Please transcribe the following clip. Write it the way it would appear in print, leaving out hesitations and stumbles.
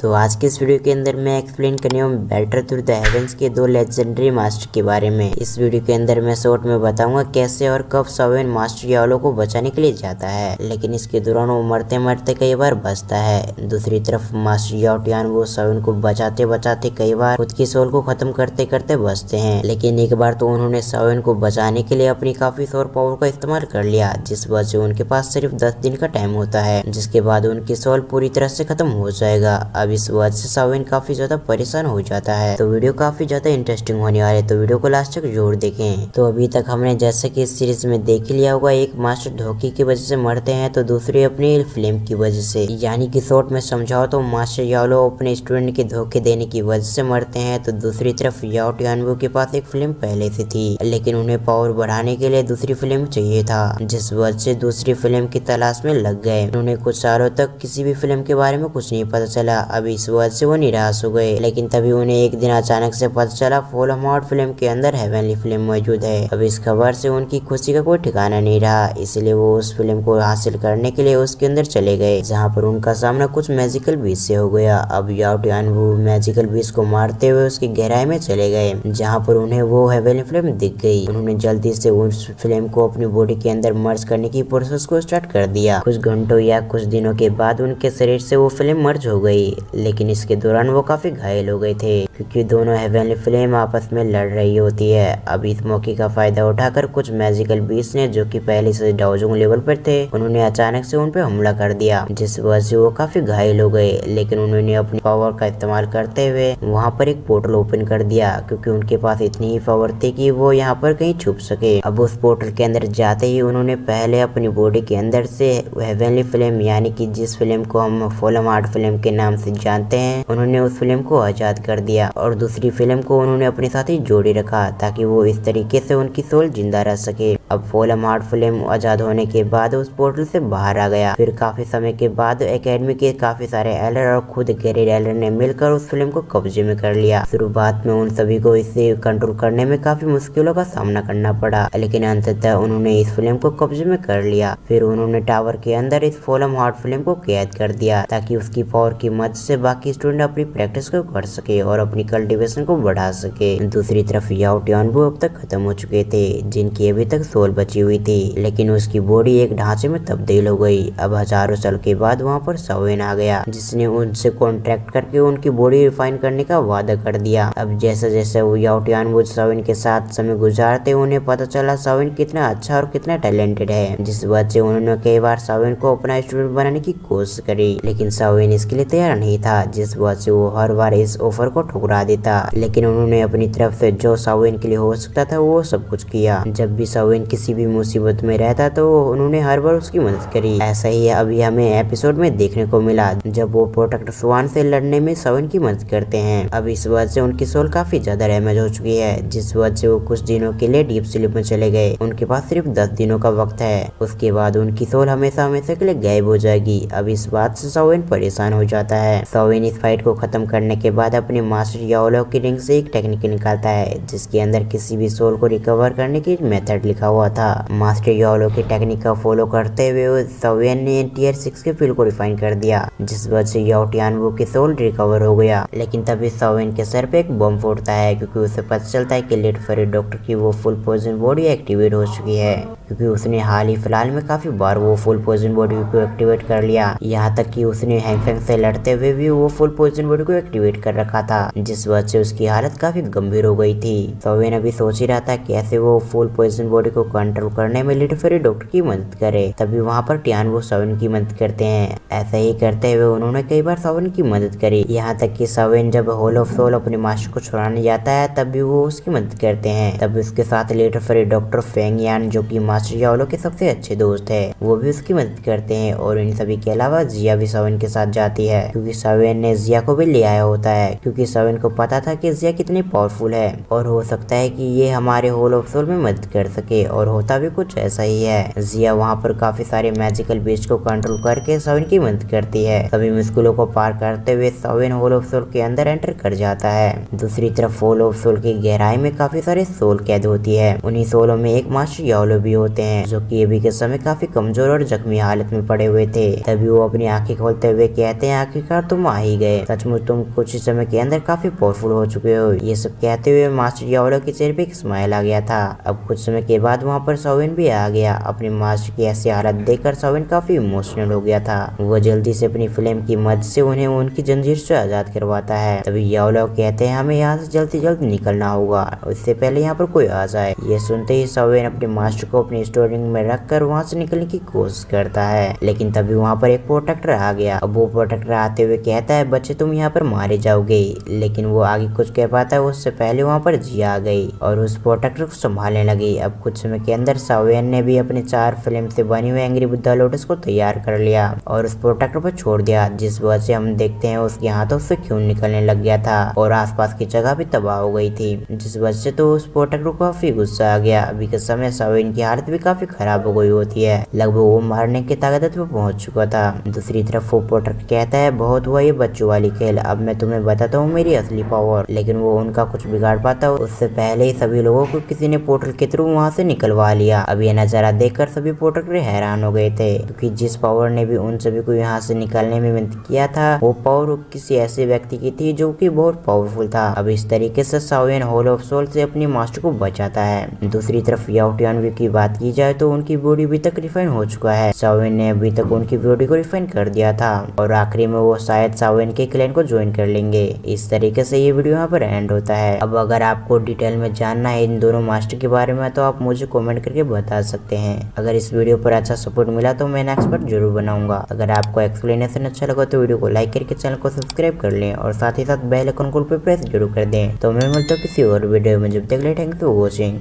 तो आज के इस वीडियो के अंदर मैं एक्सप्लेन करने वाला हूँ बैटल थ्रू द हेवेंस के दो लेजेंडरी मास्टर के बारे में। इस वीडियो के अंदर मैं शॉर्ट में बताऊंगा कैसे और कब सावेन मास्टर यालो को बचाने के लिए जाता है, लेकिन इसके दौरान वो मरते मरते कई बार बचता है। दूसरी तरफ मास्टर याओ टियान वो सावेन को बचाते बचाते कई बार खुद की सोल को खत्म करते करते बचते हैं, लेकिन एक बार तो उन्होंने सावेन को बचाने के लिए अपनी काफी सोल पावर का इस्तेमाल कर लिया, जिस वजह से उनके पास सिर्फ 10 दिन का टाइम होता है, जिसके बाद उनकी सोल पूरी तरह से खत्म हो जाएगा। अब इस वजह से सावेन काफी ज्यादा परेशान हो जाता है। तो वीडियो काफी ज्यादा इंटरेस्टिंग होने वाला है, तो वीडियो को लास्ट तक जरूर देखें। तो अभी तक हमने जैसे कि इस सीरीज में देख लिया होगा, एक मास्टर धोखे की वजह से मरते हैं तो दूसरे अपनी फ्लेम की वजह से, यानी कि शॉर्ट में समझाओ तो मास्टर यालो अपने स्टूडेंट के धोखे देने की वजह से मरते हैं। तो दूसरी तरफ याओ टियानवो के पास एक फ्लेम पहले से थी, लेकिन उन्हें पावर बढ़ाने के लिए दूसरी फ्लेम चाहिए था, जिस वजह से दूसरी फ्लेम की तलाश में लग गए। उन्हें कुछ सालों तक किसी भी फिल्म के बारे में कुछ नहीं पता चला। अब इस वजह से वो निराश हो गए, लेकिन तभी उन्हें एक दिन अचानक से पता चला फॉलमआउट फिल्म के अंदर हेवनली फिल्म मौजूद है। अब इस खबर से उनकी खुशी का कोई ठिकाना नहीं रहा, इसलिए वो उस फिल्म को हासिल करने के लिए उसके अंदर चले गए, जहाँ पर उनका सामना कुछ मैजिकल बीच से हो गया। अब याओ टियानवो मैजिकल बीच को मारते हुए उसकी गहराई में चले गए, जहाँ पर उन्हें वो हेवनली फिल्म दिख गई। उन्होंने जल्दी से उस फिल्म को अपनी बॉडी के अंदर मर्ज करने की प्रोसेस को स्टार्ट कर दिया। कुछ घंटों या कुछ दिनों के बाद उनके शरीर से वो फिल्म मर्ज हो गई, लेकिन इसके दौरान वो काफी घायल हो गए थे, क्योंकि दोनों हेवनली फ्लेम आपस में लड़ रही होती है। अब इस मौके का फायदा उठाकर कुछ मैजिकल बीस्ट ने, जो कि पहले से डाउजोंग लेवल पर थे, उन्होंने अचानक से उन पर हमला कर दिया, जिस वजह से वो काफी घायल हो गए। लेकिन उन्होंने अपनी पावर का इस्तेमाल करते हुए वहाँ पर एक पोर्टल ओपन कर दिया, क्योंकि उनके पास इतनी ही पावर थी कि वो यहाँ पर कहीं छुप सके। अब उस पोर्टल के अंदर जाते ही उन्होंने पहले अपनी बॉडी के अंदर से हेवनली फ्लेम, यानी कि जिस फिल्म को हम फॉलमआउट फिल्म के नाम से जानते हैं, उन्होंने उस फिल्म को आजाद कर दिया और दूसरी फिल्म को उन्होंने अपने साथ ही जोड़े रखा, ताकि वो इस तरीके से उनकी सोल जिंदा रह सके। अब फॉलमआउट फिल्म आजाद होने के बाद उस पोर्टल से बाहर आ गया। फिर काफी समय के बाद एकेडमी के काफी सारे एलर और खुद गैरी एलर ने मिलकर उस फिल्म को कब्जे में कर लिया। शुरुआत में उन सभी को इसे कंट्रोल करने में काफी मुश्किलों का सामना करना पड़ा, लेकिन अंततः उन्होंने इस फिल्म को कब्जे में कर लिया। फिर उन्होंने टावर के अंदर इस फॉलमआउट फिल्म को कैद कर दिया, ताकि उसकी पावर की मदद से बाकी स्टूडेंट अपनी प्रैक्टिस को कर सके और अपनी कल्टीवेशन को बढ़ा सके। दूसरी तरफ याओ टियानवो अब तक खत्म हो चुके थे, जिनकी अभी तक सोल बची हुई थी, लेकिन उसकी बॉडी एक ढांचे में तब्दील हो गई। अब हजारों साल के बाद वहाँ पर सावेन आ गया, जिसने उनसे कॉन्ट्रैक्ट करके उनकी बॉडी रिफाइन करने का वादा कर दिया। अब जैसे जैसे वो याओ टियानवो सावेन के साथ समय गुजारते, उन्हें पता चला सावेन कितना अच्छा और कितना टैलेंटेड है, जिस वजह से उन्होंने कई बार सावेन को अपना स्टूडेंट बनाने की कोशिश करी, लेकिन सावेन इसके लिए तैयार नहीं था, जिस वजह से वो हर बार इस ऑफर को ठुकरा देता। लेकिन उन्होंने अपनी तरफ से जो सावेन के लिए हो सकता था वो सब कुछ किया। जब भी सावेन किसी भी मुसीबत में रहता तो उन्होंने हर बार उसकी मदद करी। ऐसा ही अभी हमें एपिसोड में देखने को मिला, जब वो प्रोटेक्टर स्वान से लड़ने में सावेन की मदद करते हैं। अब इस वजह से उनकी सोल काफी ज्यादा डैमेज हो चुकी है, जिस वजह से वो कुछ दिनों के लिए डीप स्लीप में चले गए। उनके पास सिर्फ 10 दिनों का वक्त है, उसके बाद उनकी सोल हमेशा हमेशा के लिए गायब हो जाएगी। अब इस बात से सावेन परेशान हो जाता है। सावेन इस फाइट को खत्म करने के बाद अपने मास्टर याओलो की रिंग से एक टेक्निक निकालता है, जिसके अंदर किसी भी सोल को रिकवर करने की मेथड लिखा हुआ था। मास्टर याओलो की टेक्निक का फॉलो करते हुए सावेन ने टियर 6 के फील्ड को रिफाइन कर दिया, जिस वजह से याओ टियानवो की सोल रिकवर हो गया। लेकिन तभी सावेन के सर पे एक बम फूटता है, क्योंकि उसे पता चलता है कि लेट फेरी डॉक्टर की वो फुल पोजिशन बॉडी एक्टिवेट हो चुकी है, क्योंकि उसने हाल ही फिलहाल में काफी बार वो फुल पोजिशन बॉडी को एक्टिवेट कर लिया। यहाँ तक कि उसने हैंगफेंग से लड़ते हुए भी वो फुल पोजिशन बॉडी को एक्टिवेट कर रखा था, जिस वजह से उसकी हालत काफी गंभीर हो गई थी। सावेन अभी सोच ही रहा था कैसे वो फुल पोजिशन बॉडी को कंट्रोल करने में लेट फेरी डॉक्टर की मदद करे। तभी वहाँ पर टियानवो सावेन की मदद करते हैं। ऐसा ही करते हुए उन्होंने कई बार सावेन की मदद करी, यहाँ तक कि सावेन जब हॉल ऑफ सोल अपने मास्टर को छुड़ाने जाता है, तब भी वो उसकी मदद करते हैं। तब उसके साथ लेट फेरी डॉक्टर फेंग यान, जो कि मास्टर याओलो के सबसे अच्छे दोस्त है, वो भी उसकी मदद करते हैं। और इन सभी के अलावा जिया भी सावेन के साथ जाती है, क्योंकि सावेन ने जिया को भी ले आया होता है, क्योंकि सावेन को पता था कि जिया कितनी पावरफुल है और हो सकता है कि ये हमारे हॉल ऑफ सोल में मदद कर सके और होता भी कुछ ऐसा ही है। जिया वहाँ पर काफी सारे मैजिकल बीस्ट को कंट्रोल करके सोवेन की मदद करती है। सभी मुश्किलों को पार करते हुए सोवेन होल ऑफ सोल के अंदर एंटर कर जाता है। दूसरी तरफ होल ऑफ सोल की गहराई में काफी सारे सोल कैद होती है। उन्हीं सोलों में एक मास्टर यालो भी होते हैं जो कि अभी के समय काफी कमजोर और जख्मी हालत में पड़े हुए थे। तभी वो अपनी आंखें खोलते हुए कहते हैं, आखिरकार तुम आ ही गए, सचमुच तुम कुछ ही समय के अंदर काफी पावरफुल हो चुके हो। ये सब कहते हुए मास्टर यालो के चेहरे पे एक स्माइल आ गया था। अब कुछ समय के बाद वहाँ पर सोवेन भी आ गया। अपने मास्टर की ऐसी हालत देखकर सोवेन काफी इमोशनल हो गया था। वो जल्दी से अपनी फ्लेम की मदद से उन्हें उनकी जंजीर से आजाद करवाता है। तभी यालो कहते हैं, हमें यहाँ से जल्दी निकलना होगा, उससे पहले यहाँ पर कोई आ जाए। ये सुनते ही सोवेन अपने मास्टर को अपनी स्टोर में रखकर वहाँ से निकलने की कोशिश करता है, लेकिन तभी वहाँ पर एक प्रोटेक्टर आ गया। अब वो प्रोटेक्टर आते हुए कहता है, बच्चे तुम यहाँ पर मारे जाओगे, लेकिन वो आगे कुछ कह पाता है उससे पहले वहाँ पर जिया आ गई और उस प्रोटेक्टर को संभालने लगी। अब कुछ समय के अंदर सोवेन ने भी अपने 4 फ्लेम से बनी हुई एंग्री बुद्धा लोटस को तैयार कर लिया और उस प्रोटेक्टर पर छोड़ दिया, जिस वजह से हम देखते हैं उसके हाथों से खून निकलने लग गया था और आसपास की जगह भी तबाह हो गई थी, जिस वजह से तो उस प्रोटेक्टर को काफी गुस्सा आ गया। अभी के समय सोवेन की हालत भी काफी खराब हो गई होती है, लगभग वो मारने की ताकत में पहुंच चुका था। दूसरी तरफ वो प्रोटेक्टर कहता है, बहुत हुआ ये बच्चों वाली खेल, अब मैं तुम्हें बताता हूँ मेरी असली पावर। लेकिन वो उनका कुछ बिगाड़ पाता उससे पहले ही सभी लोगों को किसी ने पोर्टल के थ्रू वहाँ से निकलवा लिया। अब ये नजारा देखकर सभी प्रोटेक्टर हैरान हो गए थे, क्योंकि जिस पावर ने भी उन सभी को यहाँ से निकालने में मदद किया था वो पावर किसी ऐसे व्यक्ति की थी जो कि बहुत पावरफुल था। अब इस तरीके से सोवेन होल ऑफ सोल से अपनी मास्टर को बचाता है। दूसरी तरफ याओ टियानवी की बात की जाए तो उनकी बॉडी अभी तक रिफाइन हो चुका है। सोवेन ने अभी तक उनकी बॉडी को रिफाइन कर दिया था और आखिरी में वो शायद सोवेन के क्लैन को ज्वाइन कर लेंगे। इस तरीके से ये वीडियो यहाँ पर एंड होता है। अब अगर आपको डिटेल में जानना है इन दोनों मास्टर के बारे में तो आप मुझे कमेंट करके बता सकते हैं। अगर इस वीडियो पर अच्छा सपोर्ट मिला तो मैं नेक्स्ट पार्ट जरूर बनाऊंगा। अगर आपको एक्सप्लेनेशन अच्छा लगा तो वीडियो को लाइक करके चैनल को सब्सक्राइब कर लें और साथ ही साथ बेल आइकन को प्रेस जरूर कर दें। तो मैं मिलता हूँ किसी और वीडियो में, जब तक के लिए थैंक्स फॉर वॉचिंग।